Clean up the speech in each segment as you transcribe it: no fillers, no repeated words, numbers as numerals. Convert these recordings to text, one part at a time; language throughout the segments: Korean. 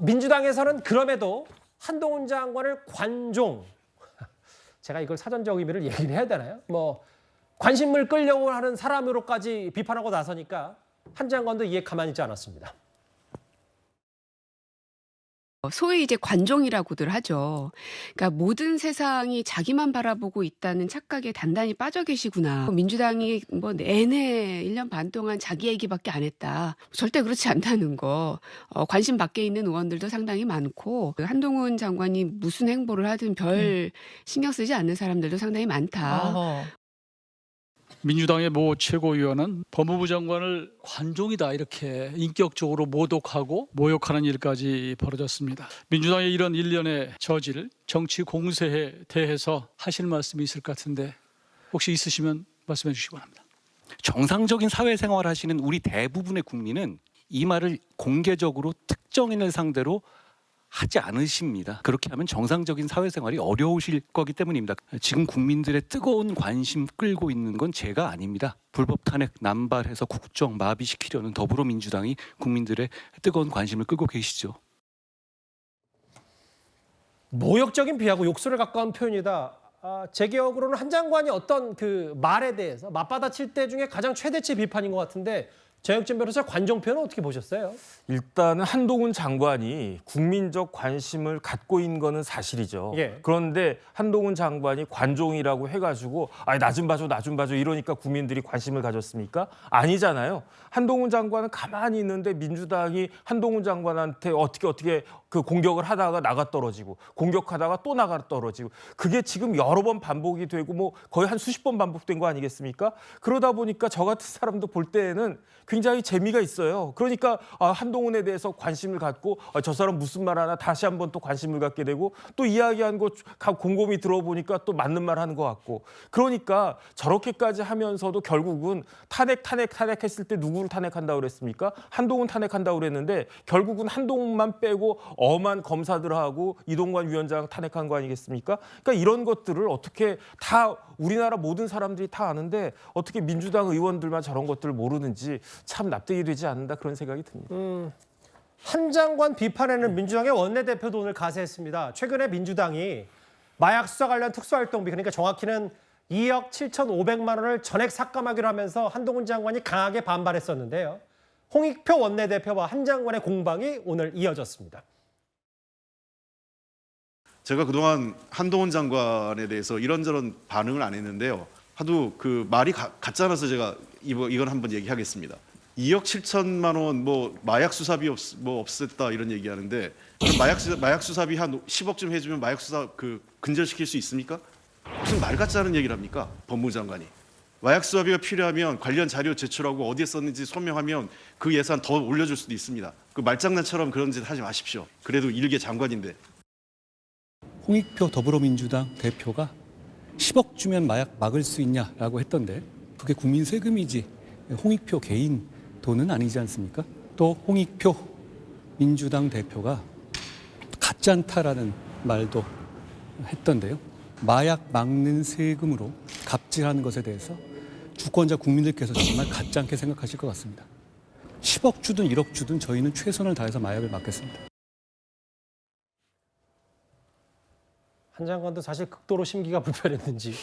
민주당에서는 그럼에도 한동훈 장관을 관종, 제가 이걸 사전적 의미를 얘기를 해야 되나요? 관심을 끌려고 하는 사람으로까지 비판하고 나서니까 한 장관도 이에 가만히 있지 않았습니다. 소위 이제 관종이라고들 하죠. 그러니까 모든 세상이 자기만 바라보고 있다는 착각에 단단히 빠져 계시구나. 민주당이 내내 1년 반 동안 자기 얘기밖에 안 했다. 절대 그렇지 않다는 거. 관심 밖에 있는 의원들도 상당히 많고 한동훈 장관이 무슨 행보를 하든 별 신경 쓰지 않는 사람들도 상당히 많다. 민주당의 모 최고위원은 법무부 장관을 관종이다 이렇게 인격적으로 모독하고 모욕하는 일까지 벌어졌습니다. 민주당의 이런 일련의 저질, 정치 공세에 대해서 하실 말씀이 있을 것 같은데 혹시 있으시면 말씀해 주시기 바랍니다. 정상적인 사회생활을 하시는 우리 대부분의 국민은 이 말을 공개적으로 특정인을 상대로 하지 않으십니다. 그렇게 하면 정상적인 사회생활이 어려우실 거기 때문입니다. 지금 국민들의 뜨거운 관심 끌고 있는 건 제가 아닙니다. 불법 탄핵 남발해서 국정 마비시키려는 더불어민주당이 국민들의 뜨거운 관심을 끌고 계시죠. 모욕적인 비하고 욕설에 가까운 표현이다. 제 기억으로는 한 장관이 어떤 그 말에 대해서 맞받아칠 때 중에 가장 최대치 비판인 것 같은데 정혁진 변호사 관종 표현은 어떻게 보셨어요? 일단은 한동훈 장관이 국민적 관심을 갖고 있는 거는 사실이죠. 예. 그런데 한동훈 장관이 관종이라고 해가지고 나 좀 봐줘, 나 좀 봐줘 이러니까 국민들이 관심을 가졌습니까? 아니잖아요. 한동훈 장관은 가만히 있는데 민주당이 한동훈 장관한테 어떻게 그 공격을 하다가 나가 떨어지고 공격하다가 또 나가 떨어지고 그게 지금 여러 번 반복이 되고 거의 한 수십 번 반복된 거 아니겠습니까? 그러다 보니까 저 같은 사람도 볼 때에는 굉장히 재미가 있어요. 그러니까 한동훈에 대해서 관심을 갖고 저 사람 무슨 말 하나 다시 한번 또 관심을 갖게 되고 또 이야기한 거 곰곰이 들어보니까 또 맞는 말 하는 것 같고 그러니까 저렇게까지 하면서도 결국은 탄핵했을 때 누구를 탄핵한다고 그랬습니까? 한동훈 탄핵한다고 그랬는데 결국은 한동훈만 빼고 엄한 검사들하고 이동관 위원장 탄핵한 거 아니겠습니까? 그러니까 이런 것들을 어떻게 다 우리나라 모든 사람들이 다 아는데 어떻게 민주당 의원들만 저런 것들을 모르는지 참 납득이 되지 않는다 그런 생각이 듭니다. 한 장관 비판에는 민주당의 원내대표도 오늘 가세했습니다. 최근에 민주당이 마약 수사 관련 특수활동비 그러니까 정확히는 2억 7,500만 원을 전액 삭감하기로 하면서 한동훈 장관이 강하게 반발했었는데요. 홍익표 원내대표와 한 장관의 공방이 오늘 이어졌습니다. 제가 그동안 한동훈 장관에 대해서 이런저런 반응을 안 했는데요. 하도 그 말이 같잖아서 제가 이건 한번 얘기하겠습니다. 2억 7천만 원 마약 수사비 없앴다 이런 얘기하는데 그럼 마약 수사비 한 10억쯤 해주면 마약 수사 근절시킬 수 있습니까? 무슨 말 같지 않은 얘기를 합니까? 법무부 장관이. 마약 수사비가 필요하면 관련 자료 제출하고 어디에 썼는지 소명하면 그 예산 더 올려줄 수도 있습니다. 그 말장난처럼 그런 짓 하지 마십시오. 그래도 일개 장관인데. 홍익표 더불어민주당 대표가 10억 주면 마약 막을 수 있냐라고 했던데 그게 국민 세금이지 홍익표 개인 돈은 아니지 않습니까? 또 홍익표 민주당 대표가 가짜안타라는 말도 했던데요. 마약 막는 세금으로 갑질하는 것에 대해서 주권자 국민들께서 정말 가짜 않게 생각하실 것 같습니다. 10억 주든 1억 주든 저희는 최선을 다해서 마약을 막겠습니다. 한 장관도 사실 극도로 심기가 불편했는지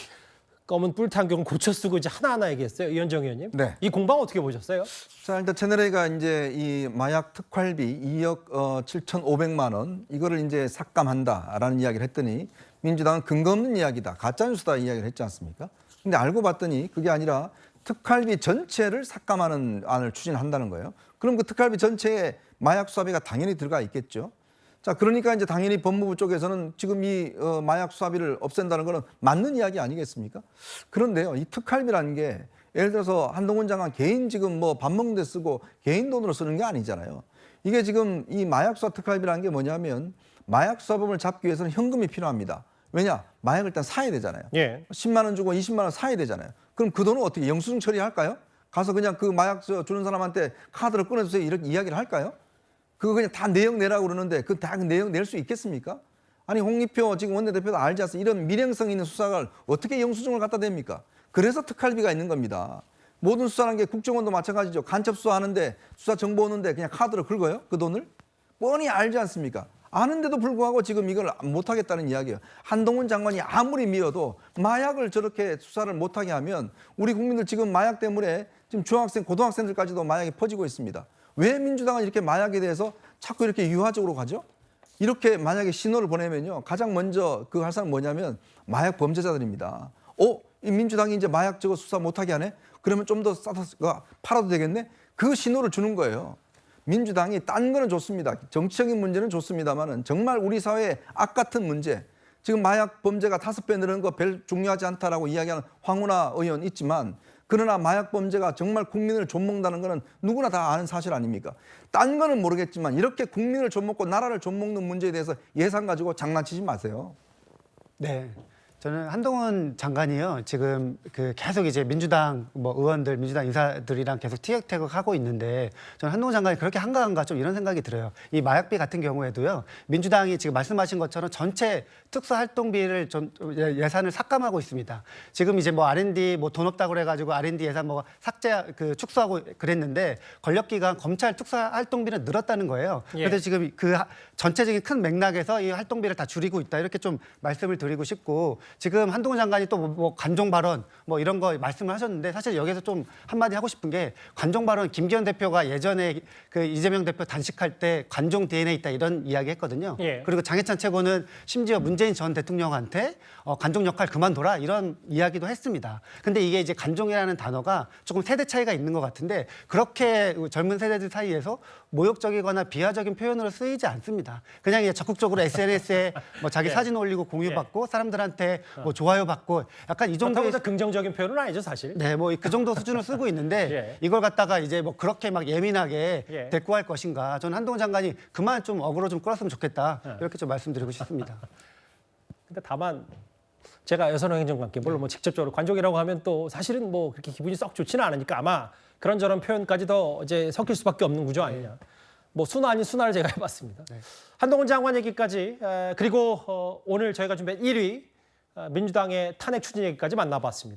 검은 뿔탄경 고쳐 쓰고 이제 하나하나 얘기했어요. 이현정 의원님. 네. 이 공방 어떻게 보셨어요? 자, 일단 채널A가 이제 이 마약 특활비 2억 7,500만 원 이거를 이제 삭감한다라는 이야기를 했더니 민주당은 근거 없는 이야기다, 가짜 뉴스다 이야기를 했지 않습니까? 근데 알고 봤더니 그게 아니라 특활비 전체를 삭감하는 안을 추진한다는 거예요. 그럼 그 특활비 전체에 마약 수사비가 당연히 들어가 있겠죠. 자, 그러니까 이제 당연히 법무부 쪽에서는 지금 이 마약 수사비를 없앤다는 거는 맞는 이야기 아니겠습니까? 그런데요, 이 특활비라는 게 예를 들어서 한동훈 장관 개인 지금 밥 먹는 데 쓰고 개인 돈으로 쓰는 게 아니잖아요. 이게 지금 이 마약 수사 특활비라는 게 뭐냐면 마약 수사범을 잡기 위해서는 현금이 필요합니다. 왜냐? 마약을 일단 사야 되잖아요. 예. 10만 원 주고 20만 원 사야 되잖아요. 그럼 그 돈은 어떻게 영수증 처리할까요? 가서 그냥 그 마약 주는 사람한테 카드를 꺼내주세요 이렇게 이야기를 할까요? 그거 그냥 다 내역 내라고 그러는데 그 다 내역 낼 수 있겠습니까? 아니 홍익표 지금 원내대표도 알지 않습니까? 이런 밀행성 있는 수사를 어떻게 영수증을 갖다 댑니까? 그래서 특활비가 있는 겁니다. 모든 수사라는 게 국정원도 마찬가지죠. 간첩 수사하는데 수사 정보 오는데 그냥 카드로 긁어요? 그 돈을? 뻔히 알지 않습니까? 아는데도 불구하고 지금 이걸 못하겠다는 이야기예요. 한동훈 장관이 아무리 미워도 마약을 저렇게 수사를 못하게 하면 우리 국민들 지금 마약 때문에 지금 중학생, 고등학생들까지도 마약이 퍼지고 있습니다. 왜 민주당은 이렇게 마약에 대해서 자꾸 이렇게 유화적으로 가죠? 이렇게 만약에 신호를 보내면요. 가장 먼저 그 할 사람 뭐냐면 마약 범죄자들입니다. 이 민주당이 이제 마약 저거 수사 못하게 하네? 그러면 좀 더 싸서 팔아도 되겠네? 그 신호를 주는 거예요. 민주당이 딴 거는 좋습니다. 정치적인 문제는 좋습니다만은 정말 우리 사회의 악 같은 문제, 지금 마약 범죄가 5배 늘은 거 별 중요하지 않다라고 이야기하는 황운하 의원 있지만 그러나 마약 범죄가 정말 국민을 좀먹는다는 거는 누구나 다 아는 사실 아닙니까? 딴 거는 모르겠지만 이렇게 국민을 좀먹고 나라를 좀먹는 문제에 대해서 예산 가지고 장난치지 마세요. 네. 저는 한동훈 장관이요. 지금 그 계속 이제 민주당 뭐 의원들, 민주당 인사들이랑 계속 티격태격 하고 있는데 저는 한동훈 장관이 그렇게 한가한가 좀 이런 생각이 들어요. 이 마약비 같은 경우에도요. 민주당이 지금 말씀하신 것처럼 전체 특수활동비를 좀 예산을 삭감하고 있습니다. 지금 이제 뭐 R&D 뭐 돈 없다고 그래가지고 R&D 예산 뭐 삭제 축소하고 그랬는데 권력기관 검찰 특수활동비는 늘었다는 거예요. 예. 그래서 지금 그 전체적인 큰 맥락에서 이 활동비를 다 줄이고 있다 이렇게 좀 말씀을 드리고 싶고. 지금 한동훈 장관이 또 뭐 관종 발언 뭐 이런 거 말씀을 하셨는데 사실 여기서 좀 한마디 하고 싶은 게 관종 발언 김기현 대표가 예전에 그 이재명 대표 단식할 때 관종 DNA 있다 이런 이야기 했거든요. 예. 그리고 장해찬 최고는 심지어 문재인 전 대통령한테 관종 역할 그만둬라 이런 이야기도 했습니다. 근데 이게 이제 관종이라는 단어가 조금 세대 차이가 있는 것 같은데 그렇게 젊은 세대들 사이에서 모욕적이거나 비하적인 표현으로 쓰이지 않습니다. 그냥 이제 적극적으로 SNS에 뭐 자기 예. 사진 올리고 공유받고 사람들한테 뭐 좋아요 받고 약간 이 정도의 그렇다고 해서 긍정적인 표현은 아니죠, 사실. 네, 뭐 그 정도 수준을 쓰고 있는데 예. 이걸 갖다가 이제 뭐 그렇게 막 예민하게 예. 대꾸할 것인가? 저는 한동훈 장관이 그만 좀 어그로 좀 끌었으면 좋겠다. 예. 이렇게 좀 말씀드리고 싶습니다. 근데 다만 제가 여선호 행정관께 물론 뭐 직접적으로 관종이라고 하면 또 사실은 뭐 그렇게 기분이 썩 좋지는 않으니까 아마 그런저런 표현까지도 이제 섞일 수밖에 없는 구조 아니냐. 뭐 순화 아닌 순화를 제가 해봤습니다. 한동훈 장관 얘기까지 그리고 오늘 저희가 준비한 1위 민주당의 탄핵 추진 얘기까지 만나봤습니다.